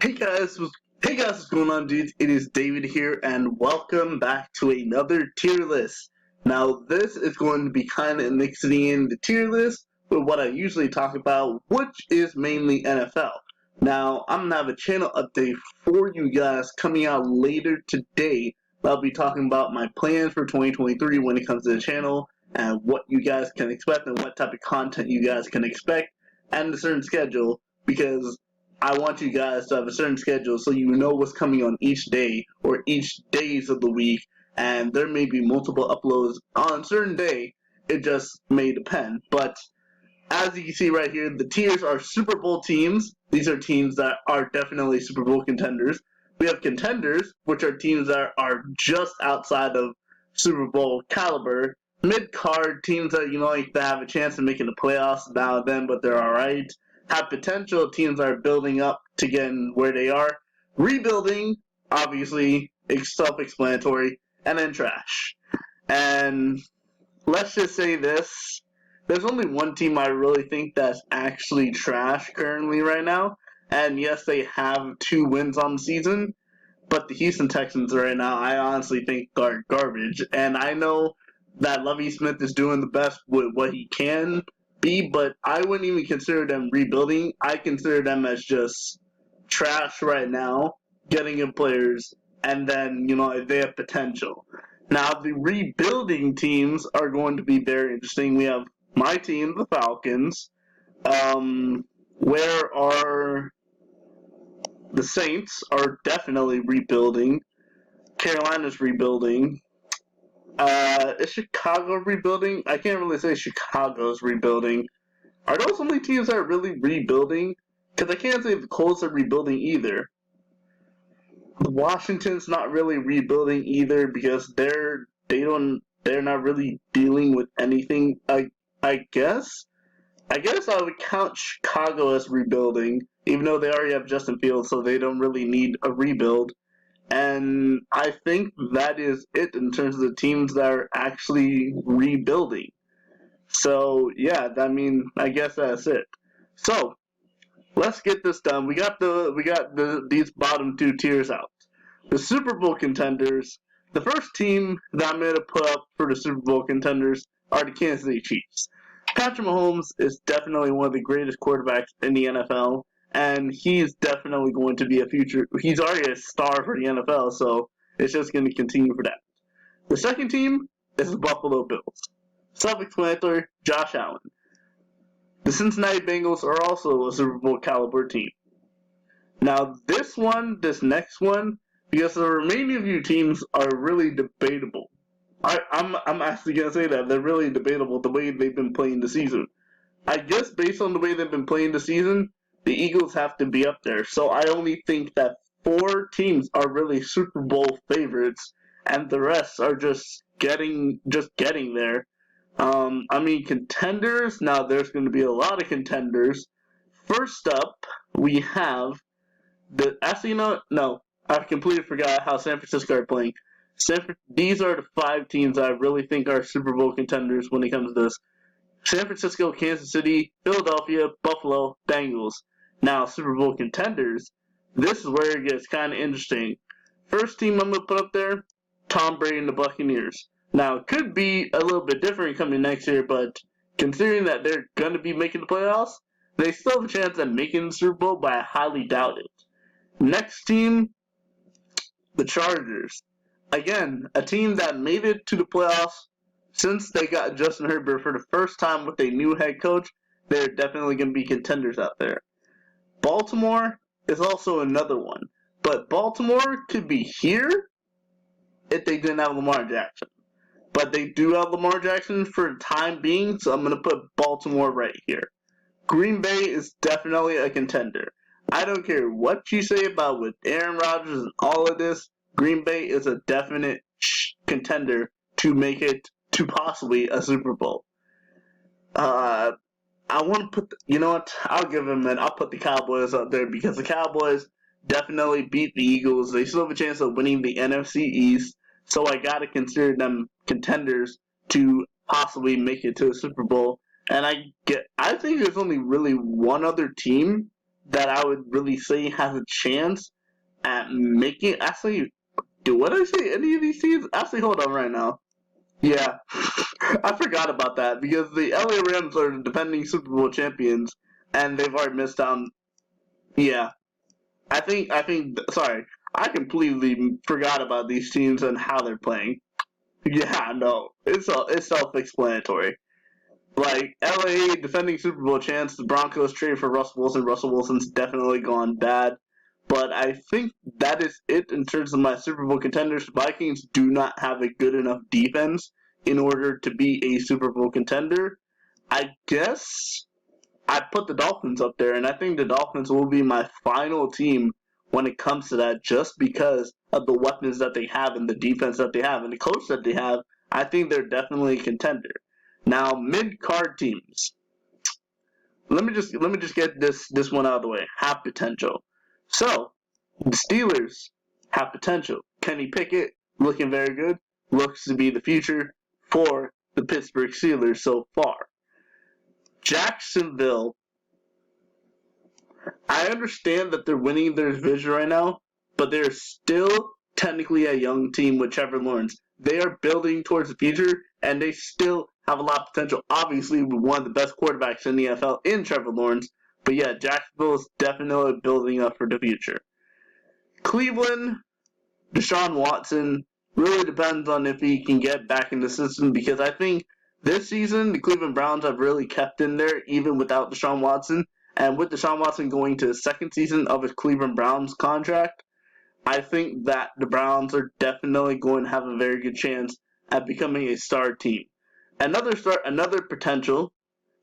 Hey guys, what's going on, dudes? It is David here, and welcome back to another tier list. Now, this is going to be kind of mixing in the tier list with what I usually talk about, which is mainly NFL. Now, I'm gonna have a channel update for you guys coming out later today. I'll be talking about my plans for 2023 when it comes to the channel and what you guys can expect and what type of content you guys can expect and a certain schedule because I want you guys to have a certain schedule so you know what's coming on each day or each days of the week, and there may be multiple uploads on a certain day. It just may depend. But as you can see right here, the tiers are Super Bowl teams. These are teams that are definitely Super Bowl contenders. We have contenders, which are teams that are just outside of Super Bowl caliber. Mid-card teams that like they have a chance of making the playoffs now and then, but they're alright. Have potential teams that are building up to get where they are. Rebuilding, obviously, it's self-explanatory, and then trash. And let's just say this. There's only one team I really think that's actually trash currently right now. And yes, they have 2 wins on the season. But the Houston Texans right now, I honestly think are garbage. And I know that Lovie Smith is doing the best with what he can be, but I wouldn't even consider them rebuilding. I consider them as just trash right now, getting in players, and then, they have potential. Now, the rebuilding teams are going to be very interesting. We have my team, the Falcons. Where are the Saints are definitely rebuilding. Carolina's rebuilding. Is Chicago rebuilding? I can't really say Chicago's rebuilding. Are those only teams that are really rebuilding? Because I can't say the Colts are rebuilding either. Washington's not really rebuilding either because they're not really dealing with anything. I guess I would count Chicago as rebuilding, even though they already have Justin Fields, so they don't really need a rebuild. And I think that is it in terms of the teams that are actually rebuilding. So yeah, I guess that's it. So let's get this done. We got these bottom 2 tiers out. The Super Bowl contenders. The first team that I'm gonna put up for the Super Bowl contenders are the Kansas City Chiefs. Patrick Mahomes is definitely one of the greatest quarterbacks in the NFL. And he's definitely going to be a future. He's already a star for the NFL, so it's just going to continue for that. The second team is the Buffalo Bills. Self-explanatory, Josh Allen. The Cincinnati Bengals are also a Super Bowl caliber team. Now, this next one, because the remaining few teams are really debatable. I'm actually going to say that. They're really debatable the way they've been playing the season. I guess based on the way they've been playing the season, the Eagles have to be up there. So I only think that 4 teams are really Super Bowl favorites, and the rest are just getting there. Contenders. Now there's going to be a lot of contenders. First up, we have I completely forgot how San Francisco are playing. These are the 5 teams that I really think are Super Bowl contenders when it comes to this. San Francisco, Kansas City, Philadelphia, Buffalo, Bengals. Now, Super Bowl contenders, this is where it gets kind of interesting. First team I'm going to put up there, Tom Brady and the Buccaneers. Now, it could be a little bit different coming next year, but considering that they're going to be making the playoffs, they still have a chance at making the Super Bowl, but I highly doubt it. Next team, the Chargers. Again, a team that made it to the playoffs since they got Justin Herbert for the first time with a new head coach. They're definitely going to be contenders out there. Baltimore is also another one. But Baltimore could be here if they didn't have Lamar Jackson. But they do have Lamar Jackson for the time being, so I'm going to put Baltimore right here. Green Bay is definitely a contender. I don't care what you say about with Aaron Rodgers and all of this, Green Bay is a definite contender to make it to possibly a Super Bowl. I want to put, I'll give them I'll put the Cowboys up there because the Cowboys definitely beat the Eagles. They still have a chance of winning the NFC East, so I got to consider them contenders to possibly make it to a Super Bowl. And I think there's only really one other team that I would really say has a chance at making. Actually, would I say any of these teams? Actually, hold on right now. Yeah, I forgot about that because the LA Rams are the defending Super Bowl champions, and they've already missed out. Yeah, I think. Sorry, I completely forgot about these teams and how they're playing. Yeah, no, it's self-explanatory. Like LA defending Super Bowl chance, the Broncos traded for Russell Wilson. Russell Wilson's definitely gone bad. But I think that is it in terms of my Super Bowl contenders. The Vikings do not have a good enough defense in order to be a Super Bowl contender. I guess I put the Dolphins up there, and I think the Dolphins will be my final team when it comes to that, just because of the weapons that they have and the defense that they have and the coach that they have. I think they're definitely a contender. Now, mid card teams. Let me just get this one out of the way. Have potential. So the Steelers have potential. Kenny Pickett looking very good. Looks to be the future for the Pittsburgh Steelers so far. Jacksonville. I understand that they're winning their division right now, but they're still technically a young team with Trevor Lawrence. They are building towards the future, and they still have a lot of potential. Obviously, with one of the best quarterbacks in the NFL in Trevor Lawrence. But yeah, Jacksonville is definitely building up for the future. Cleveland, Deshaun Watson, really depends on if he can get back in the system, because I think this season the Cleveland Browns have really kept in there even without Deshaun Watson. And with Deshaun Watson going to the second season of his Cleveland Browns contract, I think that the Browns are definitely going to have a very good chance at becoming a star team. Another potential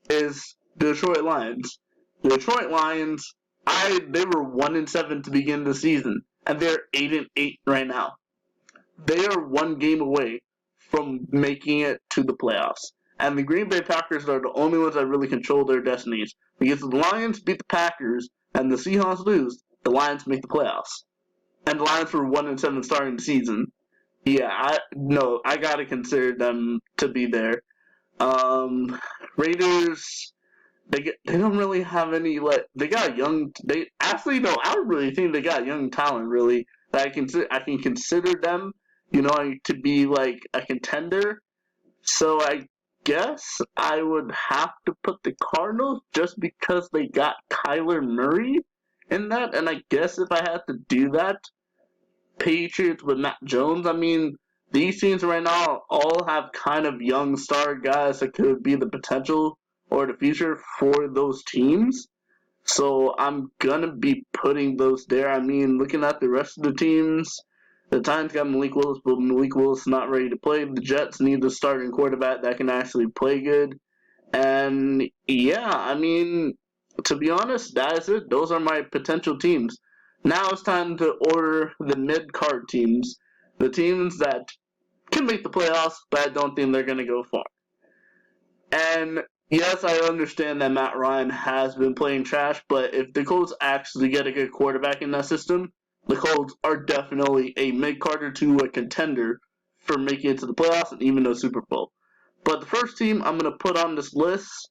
is the Detroit Lions. The Detroit Lions, they were 1-7 to begin the season, and they're 8-8 right now. They are one game away from making it to the playoffs. And the Green Bay Packers are the only ones that really control their destinies. Because if the Lions beat the Packers and the Seahawks lose, the Lions make the playoffs. And the Lions were 1-7 starting the season. Yeah, I gotta consider them to be there. Raiders, they don't really have any, like, they got young. They actually, no, I don't really think they got young talent really. That I can consider them, to be like a contender. So I guess I would have to put the Cardinals just because they got Kyler Murray in that. And I guess if I had to do that, Patriots with Matt Jones. I mean, these teams right now all have kind of young star guys that could be the potential or the future for those teams. So I'm gonna be putting those there. I mean, looking at the rest of the teams, the Titans got Malik Willis, but Malik Willis is not ready to play. The Jets need a starting quarterback that can actually play good. And yeah, I mean, to be honest, that is it. Those are my potential teams. Now it's time to order the mid-card teams. The teams that can make the playoffs, but I don't think they're going to go far. And yes, I understand that Matt Ryan has been playing trash, but if the Colts actually get a good quarterback in that system, the Colts are definitely a mid-carder to a contender for making it to the playoffs and even the Super Bowl. But the first team I'm going to put on this list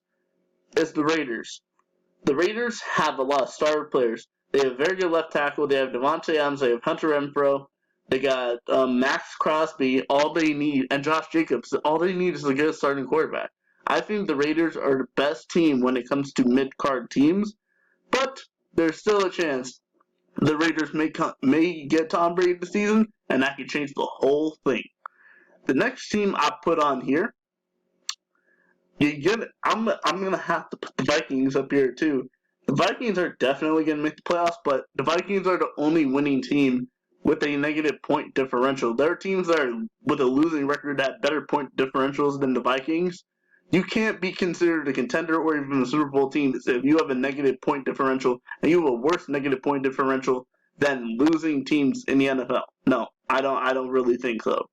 is the Raiders. The Raiders have a lot of star players. They have very good left tackle. They have Devontae Adams. They have Hunter Renfrow. They got Max Crosby. All they need, and Josh Jacobs. All they need is a good starting quarterback. I think the Raiders are the best team when it comes to mid-card teams, but there's still a chance the Raiders may get Tom Brady this season, and that could change the whole thing. The next team I put on here, I'm gonna have to put the Vikings up here too. The Vikings are definitely gonna make the playoffs, but the Vikings are the only winning team with a negative point differential. There are teams that are with a losing record that better point differentials than the Vikings. You can't be considered a contender or even a Super Bowl team if you have a negative point differential and you have a worse negative point differential than losing teams in the NFL. No, I don't really think so.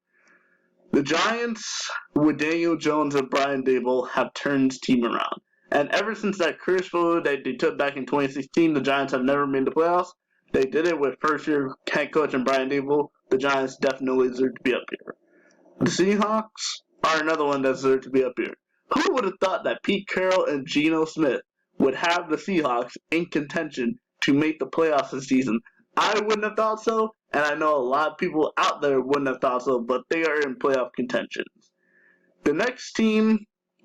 The Giants, with Daniel Jones and Brian Daboll, have turned his team around. And ever since that curse photo that they took back in 2016, the Giants have never made the playoffs. They did it with first-year head coach and Brian Daboll. The Giants definitely deserve to be up here. The Seahawks are another one that deserves to be up here. Who would have thought that Pete Carroll and Geno Smith would have the Seahawks in contention to make the playoffs this season. I wouldn't have thought so, and I know a lot of people out there wouldn't have thought so, but they are in playoff contention. The next team,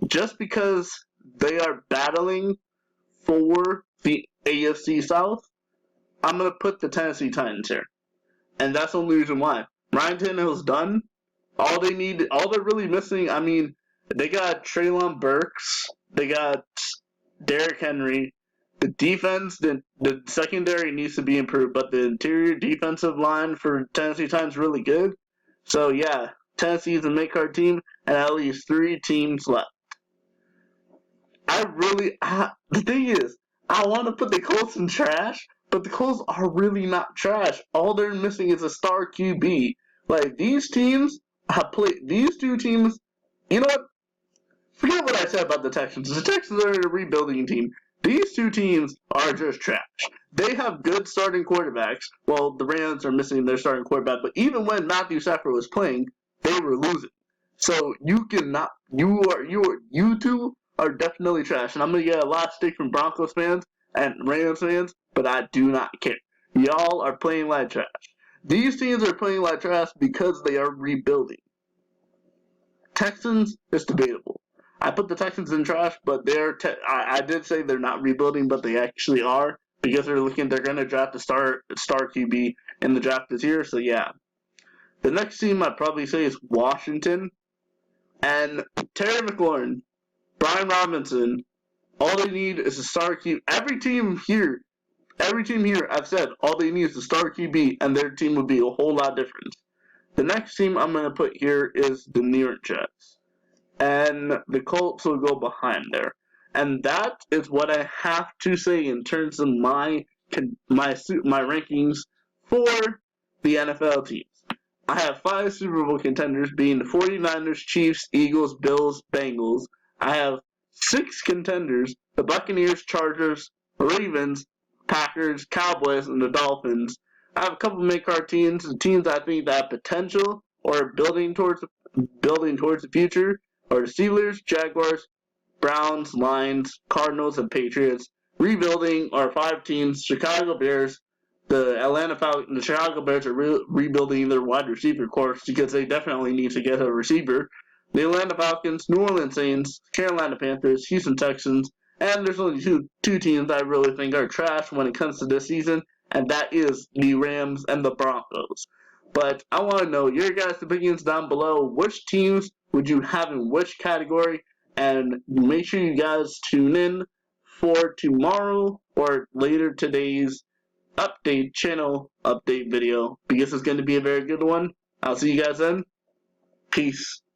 just because they are battling for the AFC South, I'm going to put the Tennessee Titans here. And that's the only reason why. Ryan Tannehill's done. All they're really missing, I mean, they got Treylon Burks, they got Derrick Henry. The defense, the secondary needs to be improved, but the interior defensive line for Tennessee Titans is really good. So yeah, Tennessee is a make-card team, and at least 3 teams left. The thing is, I want to put the Colts in trash, but the Colts are really not trash. All they're missing is a star QB. Like, these teams have played, these 2 teams, you know what? Forget what I said about the Texans. The Texans are a rebuilding team. These 2 teams are just trash. They have good starting quarterbacks. Well, the Rams are missing their starting quarterback, but even when Matthew Stafford was playing, they were losing. So you two are definitely trash. And I'm gonna get a lot of stick from Broncos fans and Rams fans, but I do not care. Y'all are playing like trash. These teams are playing like trash because they are rebuilding. Texans is debatable. I put the Texans in trash, but I did say they're not rebuilding, but they actually are, because they're going to draft a star QB in the draft this year. So yeah, the next team I'd probably say is Washington, and Terry McLaurin, Brian Robinson. All they need is a star QB. Every team here, I've said all they need is a star QB, and their team would be a whole lot different. The next team I'm going to put here is the New York Jets. And the Colts will go behind there. And that is what I have to say in terms of my rankings for the NFL teams. I have 5 Super Bowl contenders, being the 49ers, Chiefs, Eagles, Bills, Bengals. I have 6 contenders, the Buccaneers, Chargers, Ravens, Packers, Cowboys, and the Dolphins. I have a couple mid-card teams, the teams I think that have potential or building towards the future are the Steelers, Jaguars, Browns, Lions, Cardinals, and Patriots. Rebuilding are 5 teams: Chicago Bears, the Atlanta Falcons. The Chicago Bears are rebuilding their wide receiver corps because they definitely need to get a receiver. The Atlanta Falcons, New Orleans Saints, Carolina Panthers, Houston Texans, and there's only two teams I really think are trash when it comes to this season, and that is the Rams and the Broncos. But I want to know your guys' opinions down below. Which teams would you have in which category? And make sure you guys tune in for tomorrow or later today's channel update video, because it's going to be a very good one. I'll see you guys then. Peace.